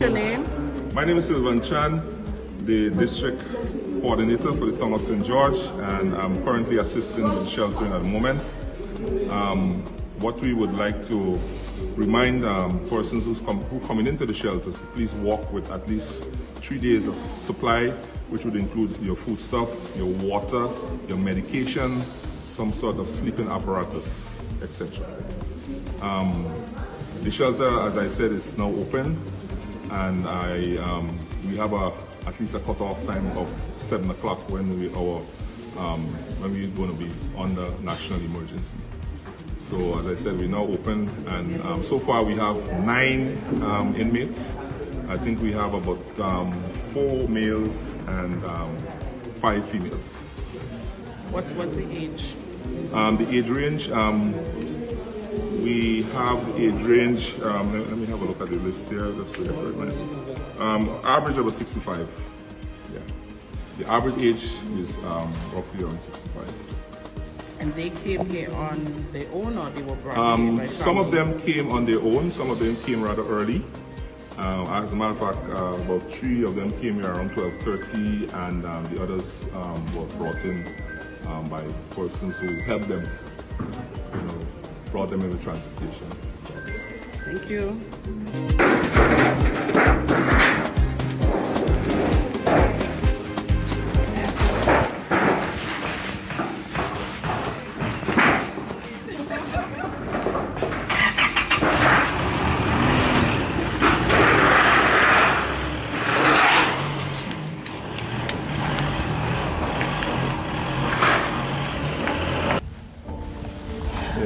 Your name? My name is Sylvan Chan, the district coordinator for the town of St. George, and I'm currently assisting with sheltering at the moment. What we would like to remind persons who coming into the shelters to please walk with at least 3 days of supply, which would include your foodstuff, your water, your medication, some sort of sleeping apparatus, etc. The shelter, as I said, is now open, and we have at least a cut-off time of 7 o'clock when we're going to be under national emergency. So, as I said, we're now open, and so far we have 9 inmates. I think we have about 4 males and 5 females. What's the age? The age range, we have the age range, let me have a look at the list here, just to get it right. Average about 65. Yeah. The average age is roughly around 65. And they came here on their own, or they were brought here by some of them came on their own, some of them came rather early. As a matter of fact, about 3 of them came here around 12:30, and the others were brought in by persons who helped them, brought them in the transportation. Thank you.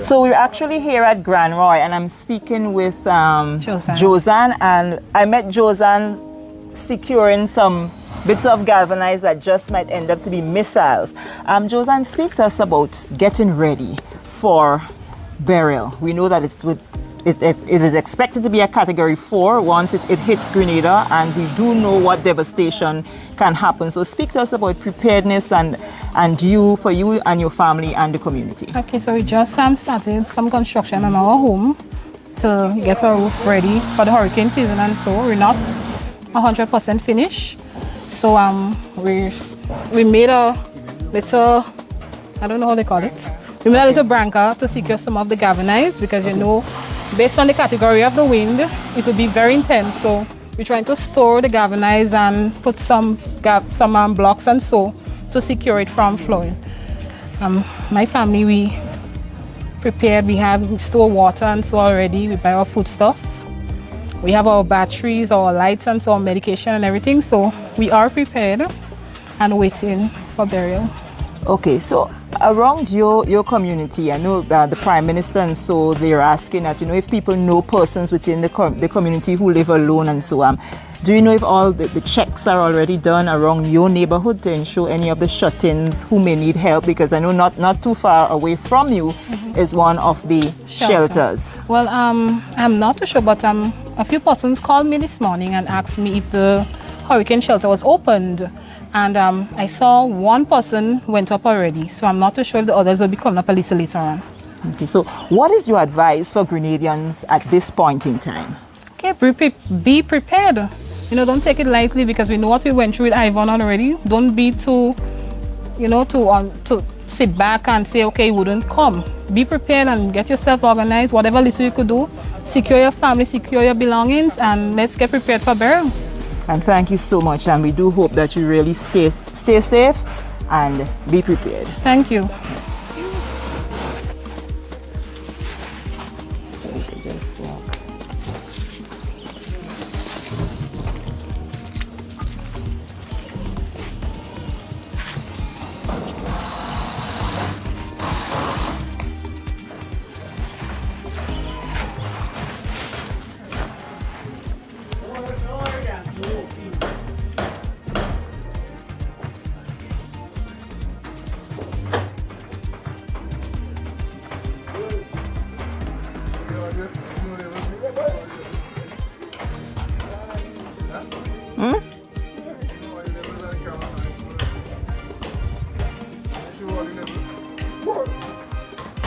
So we're actually here at Grand Roy, and I'm speaking with Josanne, and I met Josanne securing some bits of galvanized that just might end up to be missiles. Josanne, speak to us about getting ready for Beryl. We know that it is expected to be a Category 4 once it hits Grenada, and we do know what devastation can happen. So speak to us about preparedness and for you and your family and the community. Okay, so we just started some construction on our home to get our roof ready for the hurricane season, and so we're not 100% finished. So we made a little, I don't know how they call it. We made a little branca to secure some of the galvanized, because based on the category of the wind, it will be very intense. So we're trying to store the galvanized and put some blocks and so to secure it from flowing. My family, we prepared. We store water and so already. We buy our food stuff. We have our batteries, our lights, and so our medication and everything. So we are prepared and waiting for Beryl. Okay, so around your community, I know that the Prime Minister and so they're asking that, if people know persons within the community who live alone and so on. Do you know if all the checks are already done around your neighborhood to ensure any of the shut-ins who may need help? Because I know not too far away from you is one of the shelters. Well, I'm not too sure, but a few persons called me this morning and asked me if the hurricane shelter was opened. And I saw one person went up already, so I'm not too sure if the others will be coming up a little later on. Okay, so what is your advice for Grenadians at this point in time? Okay, be prepared. Don't take it lightly, because we know what we went through with Ivan already. Don't be too, to sit back and say, okay, it wouldn't come. Be prepared and get yourself organized. Whatever little you could do, secure your family, secure your belongings, and let's get prepared for Beryl. And thank you so much, and we do hope that you really stay safe and be prepared. Thank you. So we should just walk.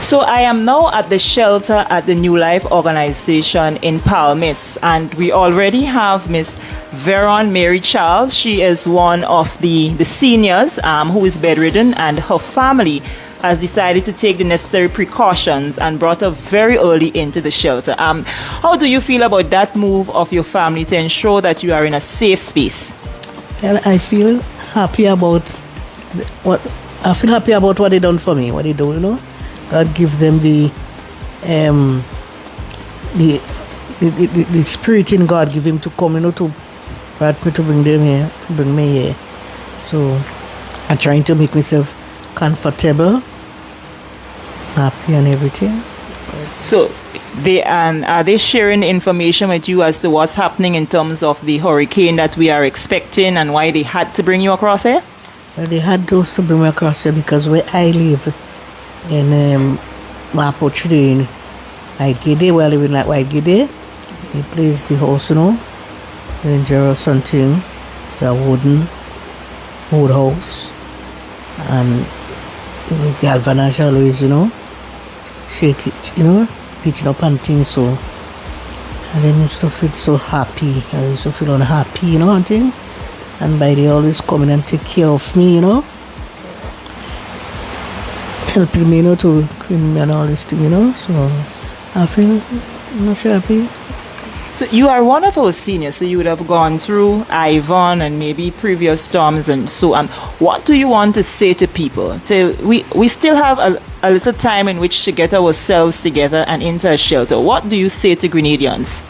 So I am now at the shelter at the New Life organization in Palmis, and we already have Miss Veron Mary Charles. She is one of the seniors who is bedridden, and her family has decided to take the necessary precautions and brought her very early into the shelter. How do you feel about that move of your family to ensure that you are in a safe space? Well, I feel happy about what they done for me, what they do, you know. God give them the spirit in God, give him to come, you know, to bring them here, bring me here. So I'm trying to make myself comfortable, happy and everything. So are they sharing information with you as to what's happening in terms of the hurricane that we are expecting and why they had to bring you across here? Well, they had those to bring me across here because where I live in Mapo Chile in Whitegate, where I live in like Whitegate, they place the house, you know, dangerous something, the wood house, and the galvanize always, you know, shake it, you know, pitching up and things, so, and then I used to feel so happy, I used to feel unhappy, you know, and thing, and by they always coming and take care of me, you know, helping me, you know, to clean me and all this thing, you know, so I feel much happy. So you are one of our seniors, so you would have gone through Ivan and maybe previous storms and so on. What do you want to say to people? We still have a little time in which to get ourselves together and into a shelter. What do you say to Grenadians?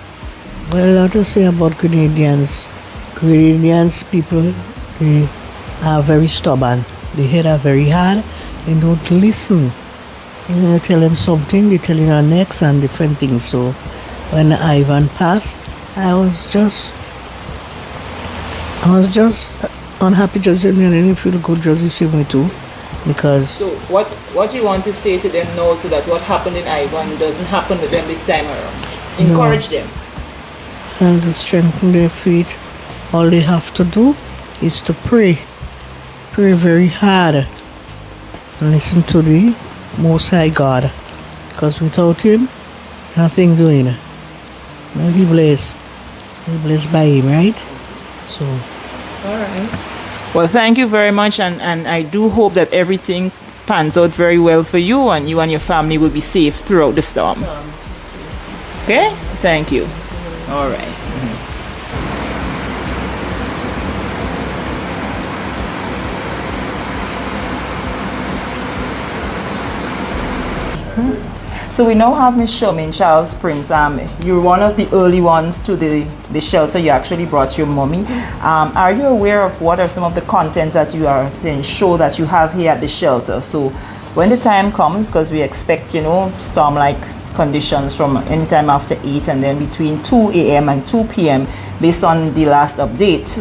Well, what to say about Grenadians? Grenadians people, they are very stubborn. They head are very hard. They don't listen. You tell them something, they tell you next and different things. So when Ivan passed, I was just unhappy just and I didn't feel good just the same way too. Because So what do you want to say to them now so that what happened in Ivan doesn't happen with them this time around? Encourage them. And to strengthen their faith, all they have to do is to pray. Pray very hard and listen to the Most High God. Because without him, nothing doing. No, he blessed. He blessed by him, right? So All right. Well, thank you very much, and I do hope that everything pans out very well for you and your family will be safe throughout the storm. Okay? Thank you. All right. So we now have Miss Sherman Charles Prince. You're one of the early ones to the shelter. You actually brought your mommy. Are you aware of what are some of the contents that you are to ensure that you have here at the shelter? So when the time comes, because we expect, you know, storm-like conditions from anytime after 8 and then between 2 a.m. and 2 p.m. based on the last update,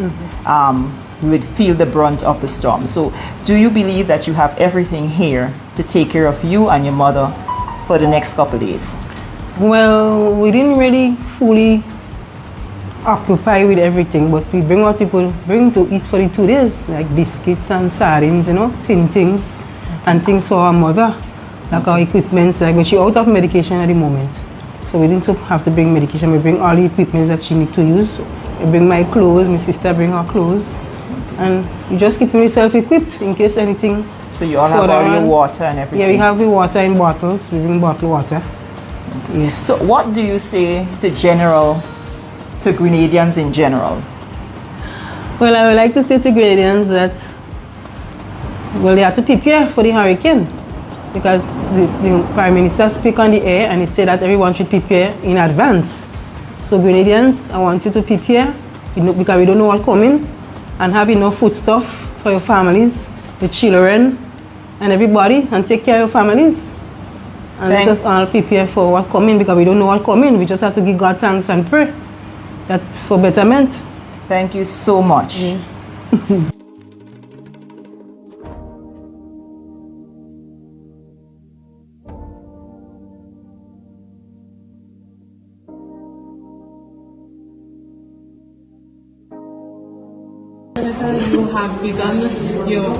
we would feel the brunt of the storm. So do you believe that you have everything here to take care of you and your mother for the next couple of days? Well, we didn't really fully occupy with everything, but we bring what people bring to eat for the 2 days, like biscuits and sardines, you know, tin things, and things for our mother, like our equipment, like, but she's out of medication at the moment. So we didn't have to bring medication, we bring all the equipment that she need to use. I bring my clothes, my sister bring her clothes, and you just keep yourself equipped in case anything. So you all have all your water and everything? Yeah, we have the water in bottles. We bring bottled water. Yes. So what do you say to Grenadians in general? Well, I would like to say to Grenadians that, well, they have to prepare for the hurricane, because the Prime Minister speak on the air and he said that everyone should prepare in advance. So Grenadians, I want you to prepare, you know, because we don't know what's coming, and have enough foodstuff for your families, your children, and everybody, and take care of your families. And let us all prepare for what's coming, because we don't know what's coming. We just have to give God thanks and pray that's for betterment. Thank you so much. Yeah. You have begun your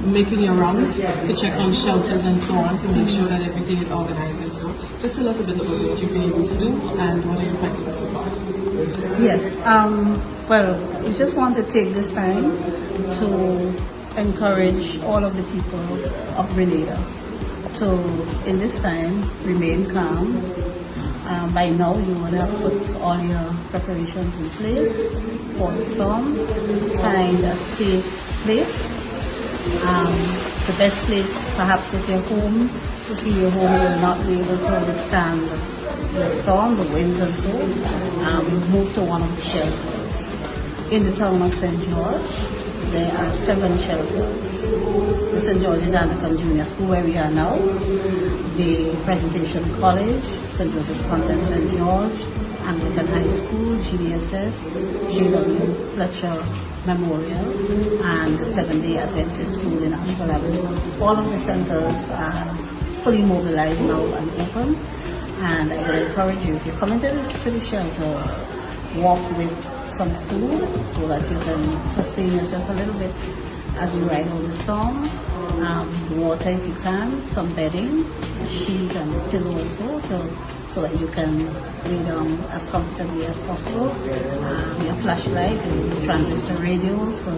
making your rounds to check on shelters and so on to make sure that everything is organized and so. Just tell us a bit about what you've been able to do and what are you finding so far? Yes, well, we just want to take this time to encourage all of the people of Grenada to, in this time, remain calm. By now, you would have put all your preparations in place for the storm. Find a safe place. The best place, perhaps, if your homes, if your home will not be able to withstand the storm, the winds and so, move to one of the shelters. In the town of St. George, there are 7 shelters. The St. George's Anglican Junior School, where we are now, the Presentation College, St. George's Convent St. George, Anglican High School, GDSS, J.W. Fletcher Memorial, and the Seventh-day Adventist School in Ashwell Avenue. All of the centers are fully mobilized now and open, and I would encourage you, if you're coming to the shelters, walk with some food so that you can sustain yourself a little bit as you ride out the storm. Water if you can, some bedding, a sheet and a pillow also, so that you can lay down as comfortably as possible. Your flashlight and transistor radios to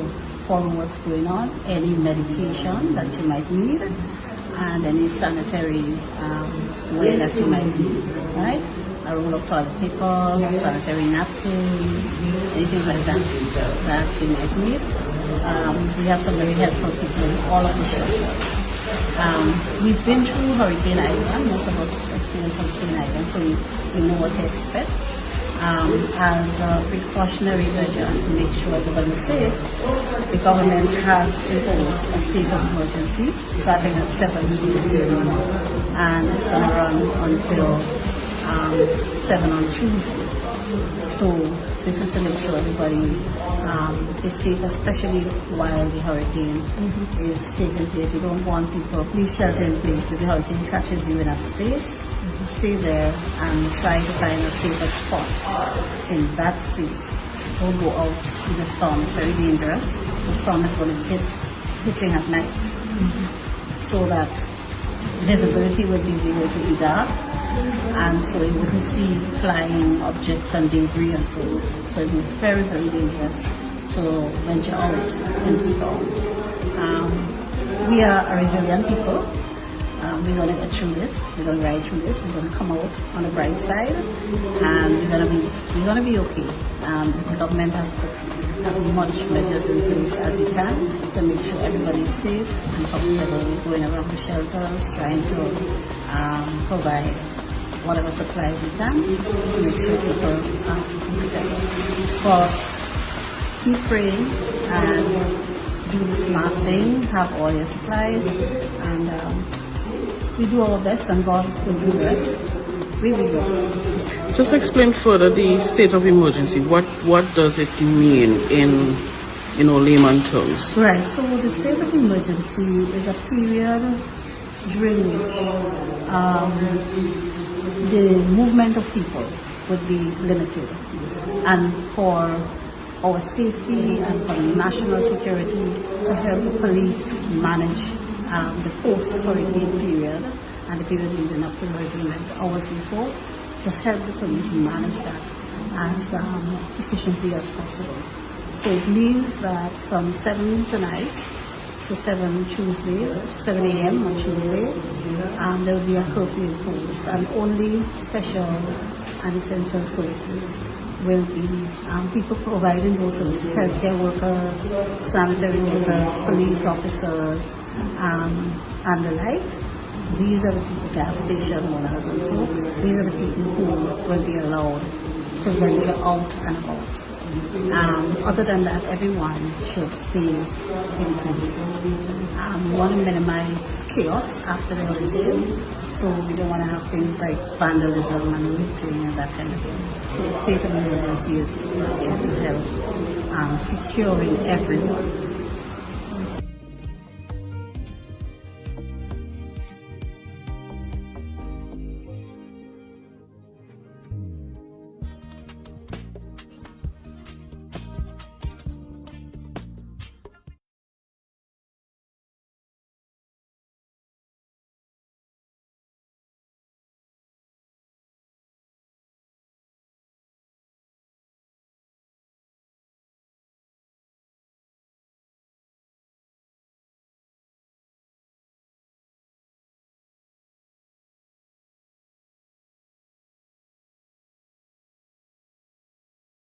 follow what's going on, any medication that you might need, and any sanitary wear that you might need, right? A roll of toilet paper, sanitary napkins, anything like that you might need. We have some very helpful people in all of the shelters. We've been through Hurricane Ivan, most of us experienced Hurricane Ivan, so we know what to expect. As a precautionary measure to make sure everybody is safe, the government has imposed a state of emergency starting at 7 this evening, and it's going to run until 7 on Tuesday. So this is to make sure everybody is safe, especially while the hurricane is taking place. We don't want people, please shelter in place. If the hurricane catches you in a space, stay there and try to find a safer spot in that space. Don't go out in the storm, it's very dangerous. The storm is going to be hitting at night, so that visibility will be zero to be dark, and so you wouldn't see flying objects and debris and so it would be very, very dangerous to venture out in the storm. We are a resilient people. We're going to get through this. We're going to ride through this. We're going to come out on the bright side, and we're going to be okay. The government has put as much measures in place as we can to make sure everybody is safe and comfortable. We're going around the shelters, trying to provide whatever supplies we can to make sure people are protected. But keep praying and do the smart thing. Have all your supplies, and we do our best, and God will do the rest. We will go. Just explain further the state of emergency. What does it mean in layman terms? Right. So the state of emergency is a period during which the movement of people would be limited, and for our safety and for national security, to help the police manage the post-hurricane period and the period leading up to the hurricane, like the hours before, to help the police manage that as efficiently as possible. So it means that from 7 tonight to 7 a.m. on Tuesday, there will be a curfew imposed, and only special and essential services will be people providing those services, healthcare workers, sanitary workers, police officers, and the like. These are the people, gas station owners and so, these are the people who will be allowed to venture out and about. Other than that, everyone should stay in place. We want to minimize chaos after the hurricane, so we don't want to have things like vandalism and looting and that kind of thing. So the state of emergency is there to help securing everyone.